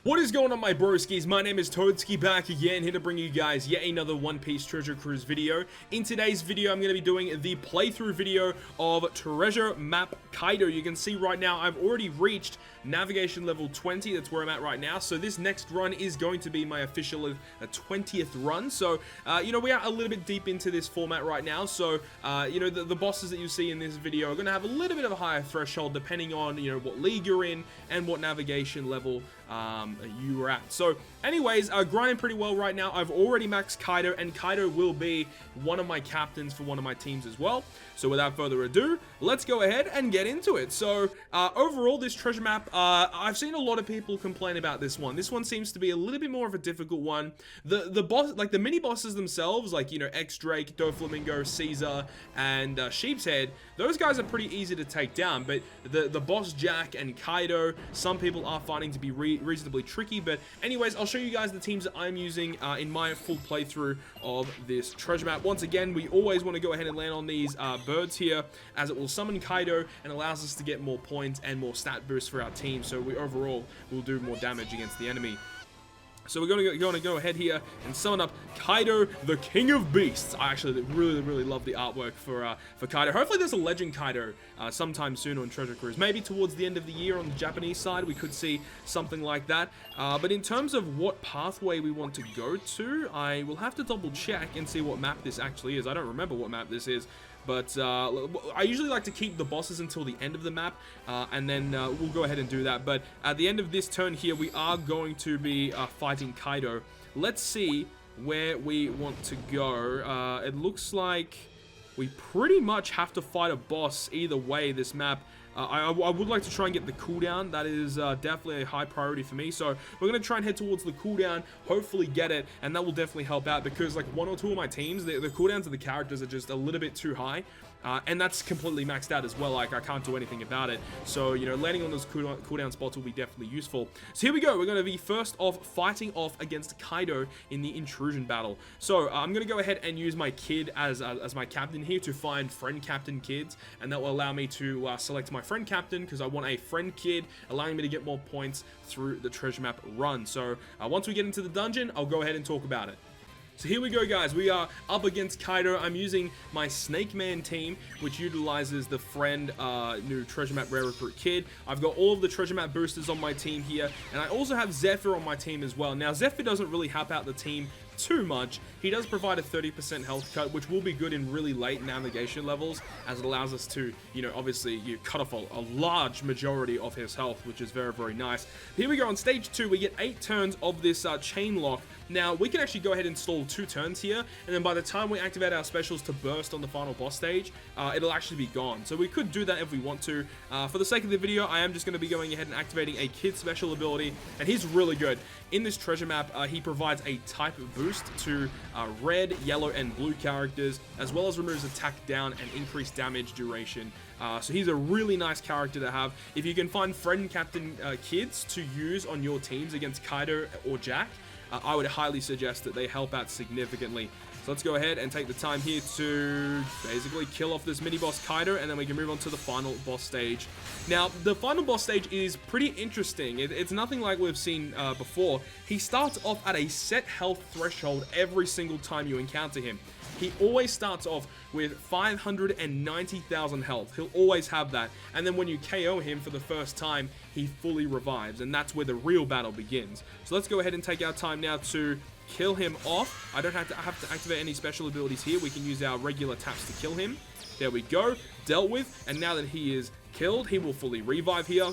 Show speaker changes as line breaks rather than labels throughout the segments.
What is going on, my broskiis? My name is Toadskii, back again, here to bring you guys yet another One Piece Treasure Cruise video. In today's video, I'm going to be doing the playthrough video of Treasure Map Kaido. You can see right now, I've already reached navigation level 20. That's where I'm at right now. So this next run is going to be my official 20th run. So, you know, we are a little bit deep into this format right now. So, you know, the bosses that you see in this video are going to have a little bit of a higher threshold depending on, you know, what league you're in and what navigation level you were at. So anyways, grinding pretty well right now. I've already maxed Kaido, and Kaido will be one of my captains for one of my teams as well. So without further ado, let's go ahead and get into it. So overall, this treasure map, I've seen a lot of people complain about this one. This one seems to be a little bit more of a difficult one. The boss, like the mini bosses themselves, like, you know, X-Drake, Doflamingo, Caesar, and Sheep's Head, those guys are pretty easy to take down. But the boss Jack and Kaido, some people are finding to be reasonably tricky. But anyways, I'll show you guys the teams that I'm using in my full playthrough of this treasure map. Once again, we always want to go ahead and land on these birds here, as it will summon Kaido and allows us to get more points and more stat boosts for our team, so we overall will do more damage against the enemy. So we're going to go ahead here and summon up Kaido, the King of Beasts. I actually really love the artwork for Kaido. Hopefully there's a Legend Kaido sometime soon on Treasure Cruise. Maybe towards the end of the year on the Japanese side, we could see something like that. But in terms of what pathway we want to go to, I will have to double check and see what map this actually is. I don't remember what map this is. But I usually like to keep the bosses until the end of the map, and then we'll go ahead and do that. But at the end of this turn here, we are going to be fighting Kaido. Let's see where we want to go. It looks like we pretty much have to fight a boss either way this map. I would like to try and get the cooldown. That is definitely a high priority for me. So we're going to try and head towards the cooldown, hopefully get it, and that will definitely help out because like one or two of my teams, the cooldowns of the characters are just a little bit too high. And that's completely maxed out as well. Like, I can't do anything about it. So, you know, landing on those cooldown spots will be definitely useful. So here we go. We're going to be first off fighting off against Kaido in the intrusion battle. So I'm going to go ahead and use my kid as my captain here to find friend captain kids. And that will allow me to select my friend captain because I want a friend kid, allowing me to get more points through the treasure map run. So once we get into the dungeon, I'll go ahead and talk about it. So here we go, guys. We are up against Kaido. I'm using my Snake Man team, which utilizes the friend new treasure map rare recruit kid. I've got all of the treasure map boosters on my team here, and I also have Zephyr on my team as well. Now, Zephyr doesn't really help out the team too much. He does provide a 30% health cut, which will be good in really late navigation levels, as it allows us to, you know, obviously you cut off a large majority of his health, which is very nice. Here we go on stage 2. We get 8 turns of this chain lock. Now we can actually go ahead and install 2 turns here, and then by the time we activate our specials to burst on the final boss stage, it'll actually be gone. So we could do that if we want to. For the sake of the video, I am just going to be going ahead and activating a kid special ability, and he's really good. In this treasure map, he provides a type boost to red, yellow, and blue characters, as well as removes attack down and increased damage duration. So he's a really nice character to have. If you can find friend captain kids to use on your teams against Kaido or Jack, I would highly suggest that they help out significantly. So let's go ahead and take the time here to basically kill off this mini boss Kaido, and then we can move on to the final boss stage. Now, the final boss stage is pretty interesting. It's nothing like we've seen before. He starts off at a set health threshold every single time you encounter him. He always starts off with 590,000 health. He'll always have that. And then when you KO him for the first time, he fully revives. And that's where the real battle begins. So let's go ahead and take our time now to kill him off. I don't have to activate any special abilities here. We can use our regular taps to kill him. There we go. Dealt with. And now that he is killed, he will fully revive here.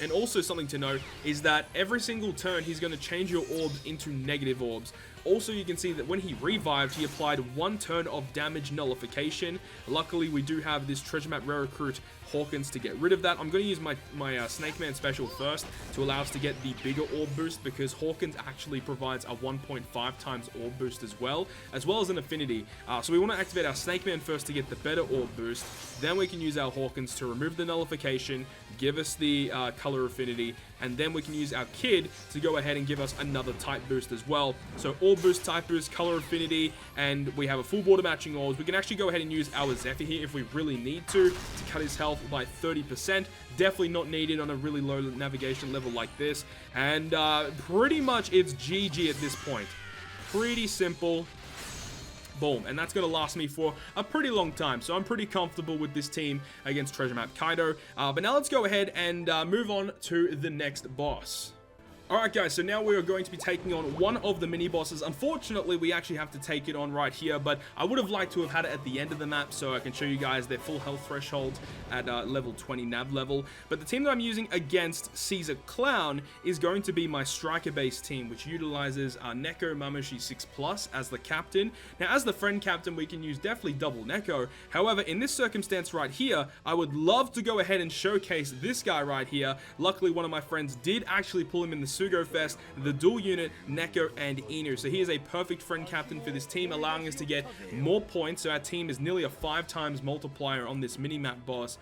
And also something to note is that every single turn he's going to change your orbs into negative orbs. Also, you can see that when he revived, he applied 1 turn of damage nullification. Luckily, we do have this treasure map rare recruit Hawkins to get rid of that. I'm going to use my Snake Man special first to allow us to get the bigger orb boost, because Hawkins actually provides a 1.5 times orb boost as well as an affinity. So we want to activate our Snake Man first to get the better orb boost. Then we can use our Hawkins to remove the nullification, give us the color affinity, and then we can use our Kid to go ahead and give us another type boost as well. So Orb Boost, Type Boost, Color Affinity, and we have a full board of matching orbs. We can actually go ahead and use our Zephyr here if we really need to cut his health by 30%. Definitely not needed on a really low navigation level like this. And pretty much it's GG at this point. Pretty simple. Boom, and that's going to last me for a pretty long time, so I'm pretty comfortable with this team against Treasure Map Kaido. But now let's go ahead and move on to the next boss. Alright guys, so now we are going to be taking on one of the mini bosses. Unfortunately, we actually have to take it on right here, but I would have liked to have had it at the end of the map so I can show you guys their full health threshold at level 20 nav level. But the team that I'm using against Caesar Clown is going to be my striker-based team, which utilizes Neko Mamushi 6+ as the captain. Now, as the friend captain, we can use definitely double Neko. However, in this circumstance right here, I would love to go ahead and showcase this guy right here. Luckily, one of my friends did actually pull him in the Sugo Fest, the dual unit, Neko and Inu. So he is a perfect friend captain for this team, allowing us to get more points. So our team is nearly a 5x multiplier on this mini-map boss.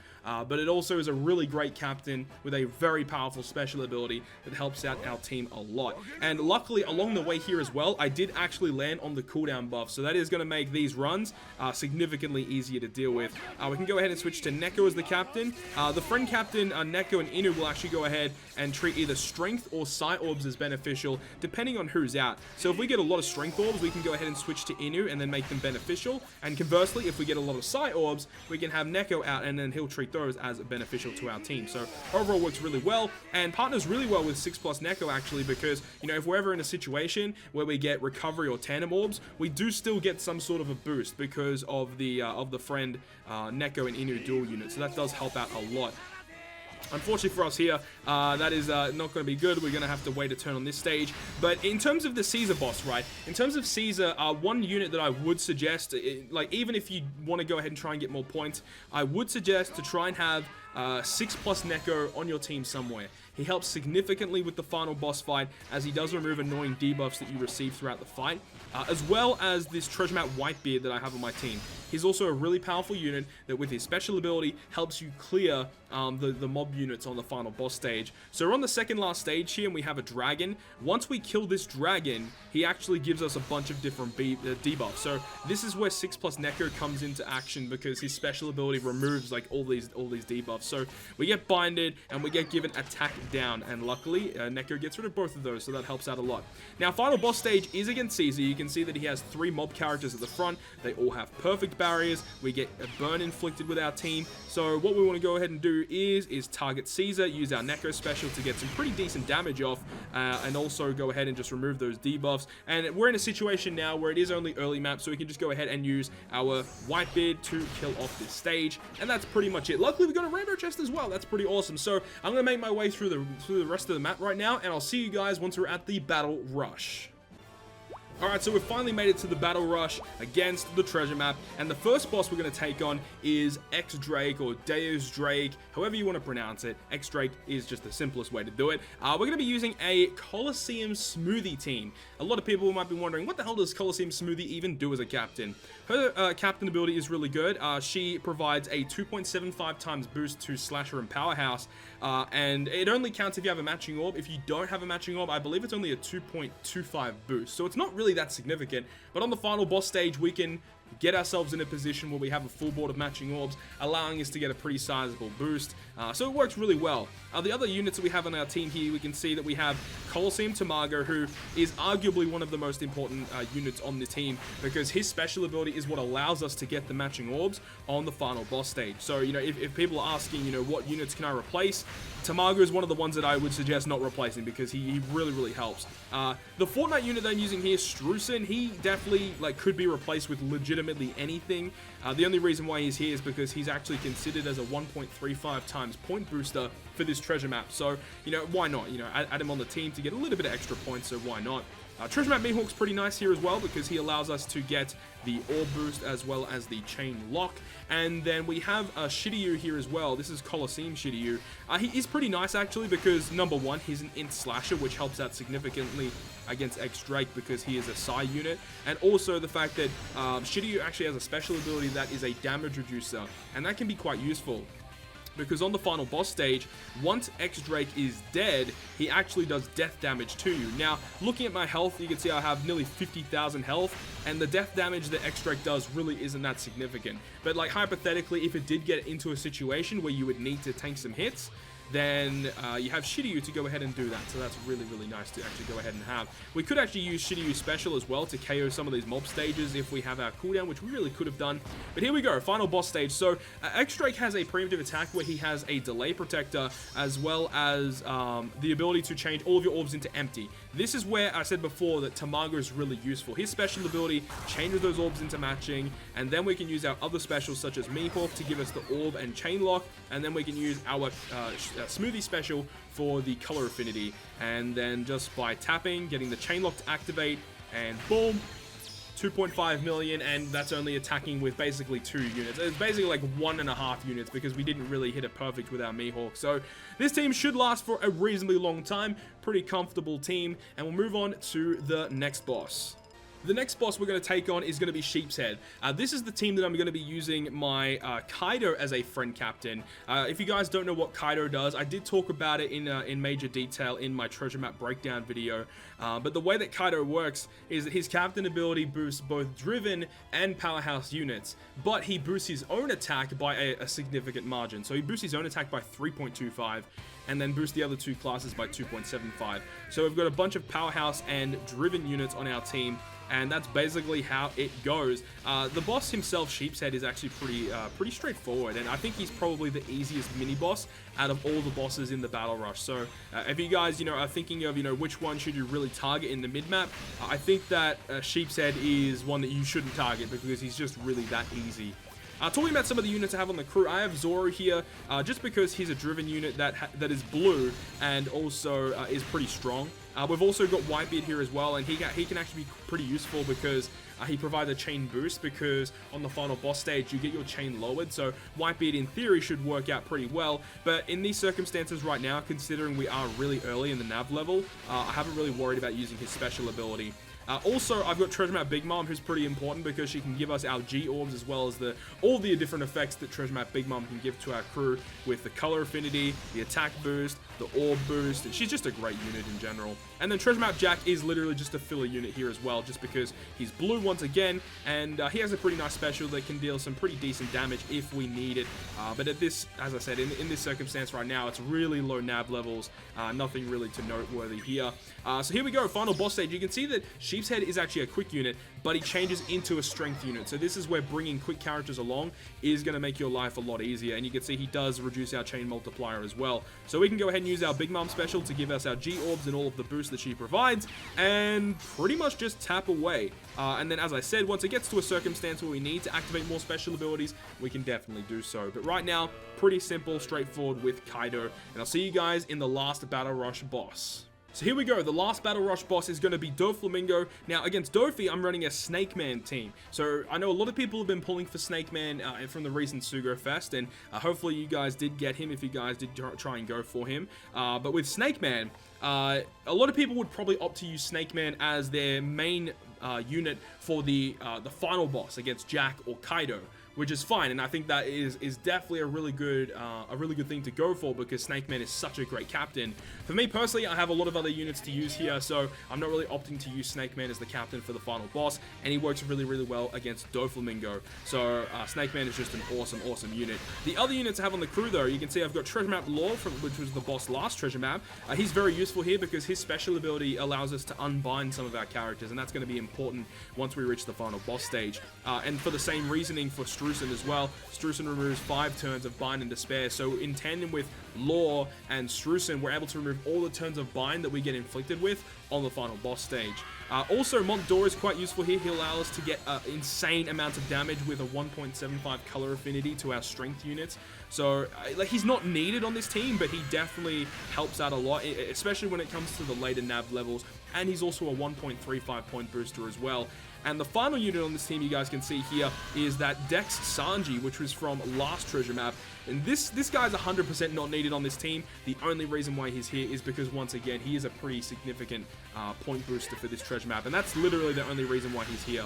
But it also is a really great captain with a very powerful special ability that helps out our team a lot. And luckily, along the way here as well, I did actually land on the cooldown buff. So that is going to make these runs significantly easier to deal with. We can go ahead and switch to Neko as the captain. The friend captain, Neko and Inu, will actually go ahead and treat either strength or sight orbs as beneficial, depending on who's out. So if we get a lot of strength orbs, we can go ahead and switch to Inu and then make them beneficial. And conversely, if we get a lot of sight orbs, we can have Neko out and then he'll treat those as beneficial to our team. So overall works really well and partners really well with 6+ Neko actually, because, you know, if we're ever in a situation where we get recovery or tandem orbs, we do still get some sort of a boost because of the friend Neko and Inu dual unit. So that does help out a lot. Unfortunately for us here, that is not going to be good. We're going to have to wait a turn on this stage. But in terms of the Caesar boss, right? In terms of Caesar, one unit that I would suggest, like even if you want to go ahead and try and get more points, I would suggest to try and have 6+ Neko on your team somewhere. He helps significantly with the final boss fight, as he does remove annoying debuffs that you receive throughout the fight, as well as this Treasure Map Whitebeard that I have on my team. He's also a really powerful unit that with his special ability helps you clear the mob units on the final boss stage. So we're on the second last stage here and we have a dragon. Once we kill this dragon, he actually gives us a bunch of different debuffs. So this is where 6+ Neko comes into action, because his special ability removes like all these debuffs. So we get binded and we get given attack down, and luckily Neko gets rid of both of those, so that helps out a lot. Now final boss stage is against Caesar. You can see that he has 3 mob characters at the front. They all have perfect barriers. We get a burn inflicted with our team. So what we want to go ahead and do is target Caesar, use our Neko special to get some pretty decent damage off, and also go ahead and just remove those debuffs. And we're in a situation now where it is only early map, so we can just go ahead and use our Whitebeard to kill off this stage, and that's pretty much it. Luckily we got a rainbow chest as well. That's pretty awesome. So I'm gonna make my way through the rest of the map right now, and I'll see you guys once we're at the battle rush. Alright, so we've finally made it to the battle rush against the treasure map, and the first boss we're going to take on is X-Drake, or Deus Drake, however you want to pronounce it. X-Drake is just the simplest way to do it. We're going to be using a Coliseum Smoothie team. A lot of people might be wondering, what the hell does Coliseum Smoothie even do as a captain? Her captain ability is really good. She provides a 2.75 times boost to Slasher and Powerhouse, and it only counts if you have a matching orb. If you don't have a matching orb, I believe it's only a 2.25 boost, so it's not really that significant. But on the final boss stage, we can get ourselves in a position where we have a full board of matching orbs, allowing us to get a pretty sizable boost. So it works really well. The other units that we have on our team here, we can see that we have Coliseum Tamago, who is arguably one of the most important units on the team, because his special ability is what allows us to get the matching orbs on the final boss stage. So, you know, if people are asking, you know, what units can I replace, Tamago is one of the ones that I would suggest not replacing, because he really helps. The Fortnite unit that I'm using here, Strusen, he definitely could be replaced with legitimately anything. The only reason why he's here is because he's actually considered as a 1.35 times point booster for this treasure map. So, you know, why not? You know, add him on the team to get a little bit of extra points, so why not? Treasure Map Mihawk's pretty nice here as well, because he allows us to get the orb boost as well as the chain lock. And then we have Shiryu here as well. This is Coliseum Shiryu. He's pretty nice actually, because number one, he's an int slasher, which helps out significantly against X-Drake because he is a Psy unit. And also the fact that Shiryu actually has a special ability that is a damage reducer, and that can be quite useful. because on the final boss stage, once X-Drake is dead, he actually does death damage to you. Now, looking at my health, you can see I have nearly 50,000 health, and the death damage that X-Drake does really isn't that significant. But like hypothetically, if it did get into a situation where you would need to tank some hits, then you have Shiryu to go ahead and do that. So that's really, really nice to actually go ahead and have. We could actually use Shiryu's special as well to KO some of these mob stages if we have our cooldown, which we really could have done. But here we go, final boss stage. So X-Drake has a preemptive attack where he has a delay protector, as well as the ability to change all of your orbs into empty. This is where I said before that Tamago is really useful. His special ability changes those orbs into matching, and then we can use our other specials such as Mihawk to give us the orb and chain lock, and then we can use our Smoothie special for the color affinity, and then just by tapping, getting the chain lock to activate, and boom, 2.5 million, and that's only attacking with basically 2 units. It's basically like 1.5 units because we didn't really hit it perfect with our Mihawk. So this team should last for a reasonably long time, pretty comfortable team, and we'll move on to the next boss. The next boss we're going to take on is going to be Sheep's Head. This is the team that I'm going to be using my Kaido as a friend captain. If you guys don't know what Kaido does, I did talk about it in major detail in my treasure map breakdown video. But the way that Kaido works is that his captain ability boosts both driven and powerhouse units, but he boosts his own attack by a significant margin. So he boosts his own attack by 3.25, and then boost the other 2 classes by 2.75. So we've got a bunch of powerhouse and driven units on our team, and that's basically how it goes. The boss himself, Sheep's Head, is actually pretty straightforward, and I think he's probably the easiest mini boss out of all the bosses in the Battle Rush. So if you guys, are thinking of, which one should you really target in the mid-map, I think that Sheep's Head is one that you shouldn't target because he's just really that easy. Talking about some of the units I have on the crew, I have Zoro here, just because he's a driven unit that is blue and also is pretty strong. We've also got Whitebeard here as well, and he can actually be pretty useful because he provides a chain boost, because on the final boss stage you get your chain lowered, so Whitebeard in theory should work out pretty well. But in these circumstances right now, considering we are really early in the nav level, I haven't really worried about using his special ability. Also, I've got Treasure Map Big Mom, who's pretty important because she can give us our G-Orbs as well as all the different effects that Treasure Map Big Mom can give to our crew with the color affinity, the attack boost, the orb boost, and she's just a great unit in general. And then Treasure Map Jack is literally just a filler unit here as well, just because he's blue once again, and he has a pretty nice special that can deal some pretty decent damage if we need it. But at this, as I said, in this circumstance right now, it's really low nav levels, nothing really to noteworthy here. So here we go, final boss stage. You can see that Sheep's Head is actually a quick unit, but he changes into a strength unit. So this is where bringing quick characters along is going to make your life a lot easier. And you can see he does reduce our chain multiplier as well. So we can go ahead and use our Big Mom special to give us our G-Orbs and all of the boosts that she provides, and pretty much just tap away. And then, as I said, once it gets to a circumstance where we need to activate more special abilities, we can definitely do so. But right now, pretty simple, straightforward with Kaido. And I'll see you guys in the last Battle Rush boss. So here we go, the last Battle Rush boss is going to be Doflamingo. Now, against Dofi, I'm running a Snake Man team. So I know a lot of people have been pulling for Snake Man from the recent Sugo Fest, and hopefully you guys did get him if you guys did try and go for him. But with Snake Man, a lot of people would probably opt to use Snake Man as their main unit for the final boss against Jack or Kaido, which is fine, and I think that is definitely a really good thing to go for, because Snake Man is such a great captain. For me personally, I have a lot of other units to use here, so I'm not really opting to use Snake Man as the captain for the final boss, and he works really, really well against Doflamingo. So Snake Man is just an awesome unit. The other units I have on the crew, though, you can see I've got Treasure Map Law, which was the boss last treasure map. He's very useful here because his special ability allows us to unbind some of our characters, and that's going to be important once we reach the final boss stage. And for the same reasoning for Strusen as well, Strusen removes 5 turns of Bind and Despair, so in tandem with Law and Strusen, we're able to remove all the turns of Bind that we get inflicted with on the final boss stage. Also, Mont Dor is quite useful here. He'll allow us to get insane amounts of damage with a 1.75 color affinity to our strength units. So, like, he's not needed on this team, but he definitely helps out a lot, especially when it comes to the later nav levels. And he's also a 1.35 point booster as well. And the final unit on this team you guys can see here is that Dex Sanji, which was from last treasure map. And this guy's 100% not needed on this team. The only reason why he's here is because, once again, he is a pretty significant point booster for this treasure map. And that's literally the only reason why he's here.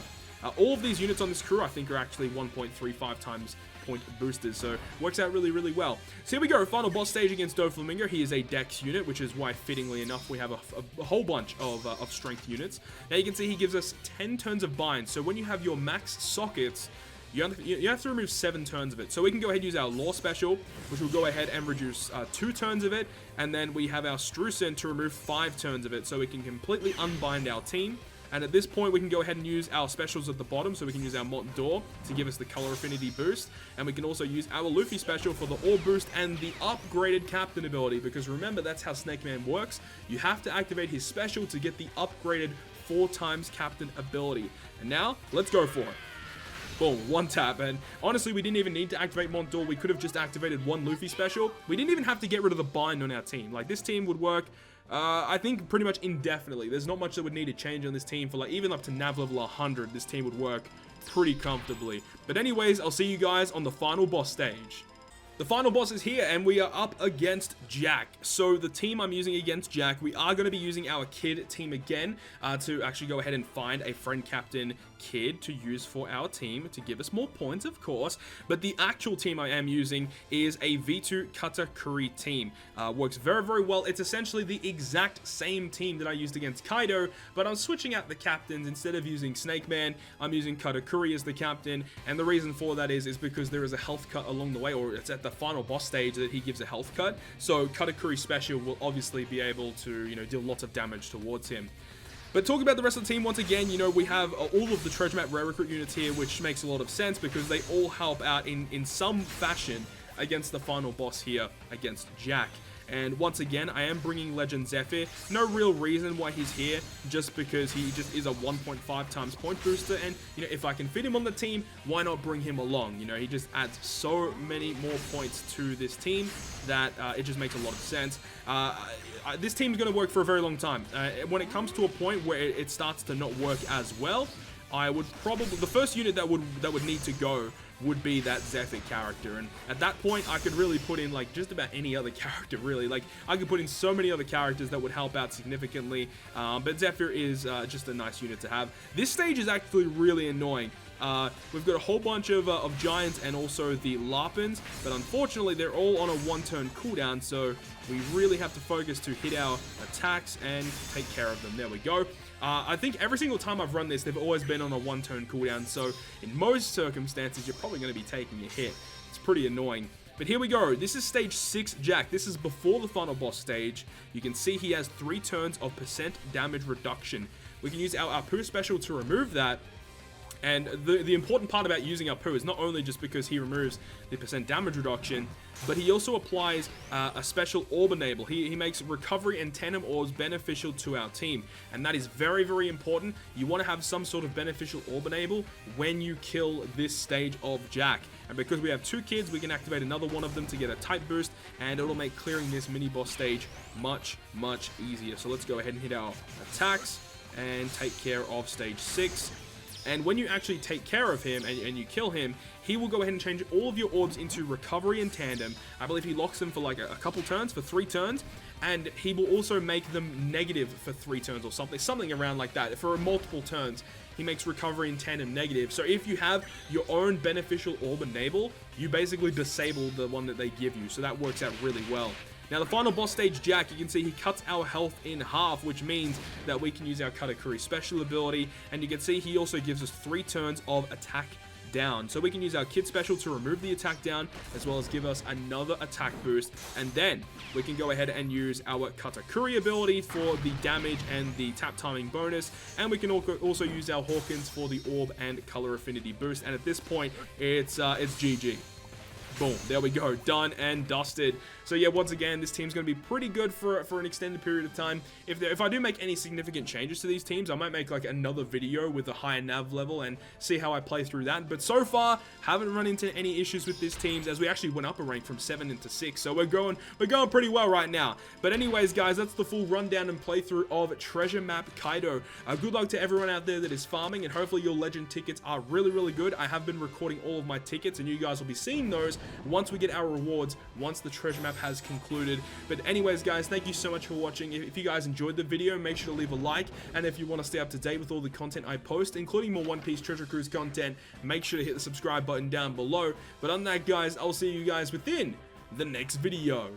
All of these units on this crew, I think, are actually 1.35 times point boosters, so works out really, really well. So here we go, final boss stage against Doflamingo. He is a dex unit, which is why, fittingly enough, we have a whole bunch of strength units. Now you can see he gives us 10 turns of bind, so when you have your max sockets, you have to remove 7 turns of it. So we can go ahead and use our Law Special, which will go ahead and reduce 2 turns of it. And then we have our Strucin to remove 5 turns of it. So we can completely unbind our team. And at this point, we can go ahead and use our specials at the bottom. So we can use our Mont d'Or to give us the color affinity boost. And we can also use our Luffy special for the Orb boost and the upgraded Captain ability. Because remember, that's how Snake Man works. You have to activate his special to get the upgraded 4x Captain ability. And now, let's go for it. Boom, 1 tap, and honestly, we didn't even need to activate Mont d'Or. We could have just activated 1 Luffy special. We didn't even have to get rid of the bind on our team. Like, this team would work, I think, pretty much indefinitely. There's not much that would need to change on this team. For, like, even up to nav level 100, this team would work pretty comfortably. But anyways, I'll see you guys on the final boss stage. The final boss is here, and we are up against Jack. So the team I'm using against Jack, we are going to be using our Kid team again to actually go ahead and find a friend captain Kid to use for our team to give us more points, of course. But the actual team I am using is a V2 Katakuri team. Works very, very well. It's essentially the exact same team that I used against Kaido, but I'm switching out the captains. Instead of using Snake Man, I'm using Katakuri as the captain, and the reason for that is because there is a health cut along the way, or it's at the final boss stage that he gives a health cut. So Katakuri special will obviously be able to, deal lots of damage towards him. But talking about the rest of the team, once again, we have all of the treasure map rare recruit units here, which makes a lot of sense because they all help out in some fashion against the final boss here against Jack. And once again, I am bringing Legend Zephyr. No real reason why he's here, just because he just is a 1.5 times point booster. And, if I can fit him on the team, why not bring him along? He just adds so many more points to this team that it just makes a lot of sense. This team's going to work for a very long time. When it comes to a point where it starts to not work as well, I would probably, the first unit that would need to go would be that Zephyr character, and at that point I could really put in like just about any other character, really. Like, I could put in so many other characters that would help out significantly, but Zephyr is just a nice unit to have. This stage is actually really annoying. We've got a whole bunch of giants and also the Larpins, but unfortunately they're all on a 1-turn cooldown, so we really have to focus to hit our attacks and take care of them. There we go. I think every single time I've run this, they've always been on a 1-turn cooldown, so in most circumstances, you're probably going to be taking a hit. It's pretty annoying. But here we go. This is stage 6 Jack. This is before the final boss stage. You can see he has 3 turns of % damage reduction. We can use our Apu special to remove that. And the important part about using Apu is not only just because he removes the % damage reduction, but he also applies a special orb enable. He makes recovery and tandem orbs beneficial to our team, and that is very, very important. You want to have some sort of beneficial orb enable when you kill this stage of Jack. And because we have 2 kids, we can activate another one of them to get a type boost, and it'll make clearing this mini boss stage much, much easier. So let's go ahead and hit our attacks and take care of stage 6. And when you actually take care of him and you kill him, he will go ahead and change all of your orbs into recovery and tandem. I believe he locks them for like a couple turns, for 3 turns. And he will also make them negative for 3 turns or something around like that. For multiple turns, he makes recovery and tandem negative. So if you have your own beneficial orb enable, you basically disable the one that they give you. So that works out really well. Now, the final boss stage, Jack, you can see he cuts our health in half, which means that we can use our Katakuri special ability, and you can see he also gives us 3 turns of attack down. So we can use our Kid special to remove the attack down, as well as give us another attack boost, and then we can go ahead and use our Katakuri ability for the damage and the tap timing bonus, and we can also use our Hawkins for the orb and color affinity boost, and at this point, it's GG. Boom, there we go, done and dusted. So yeah, once again, this team's going to be pretty good for an extended period of time. If I do make any significant changes to these teams, I might make like another video with a higher nav level and see how I play through that. But so far, haven't run into any issues with these teams, as we actually went up a rank from 7 into 6. So we're going pretty well right now. But anyways, guys, that's the full rundown and playthrough of Treasure Map Kaido. Good luck to everyone out there that is farming, and hopefully your legend tickets are really, really good. I have been recording all of my tickets, and you guys will be seeing those once we get our rewards, once the treasure map has concluded. But anyways, guys, thank you so much for watching. If you guys enjoyed the video, make sure to leave a like, and if you want to stay up to date with all the content I post, including more One Piece Treasure Cruise content, make sure to hit the subscribe button down below. But other than that, guys, I'll see you guys within the next video.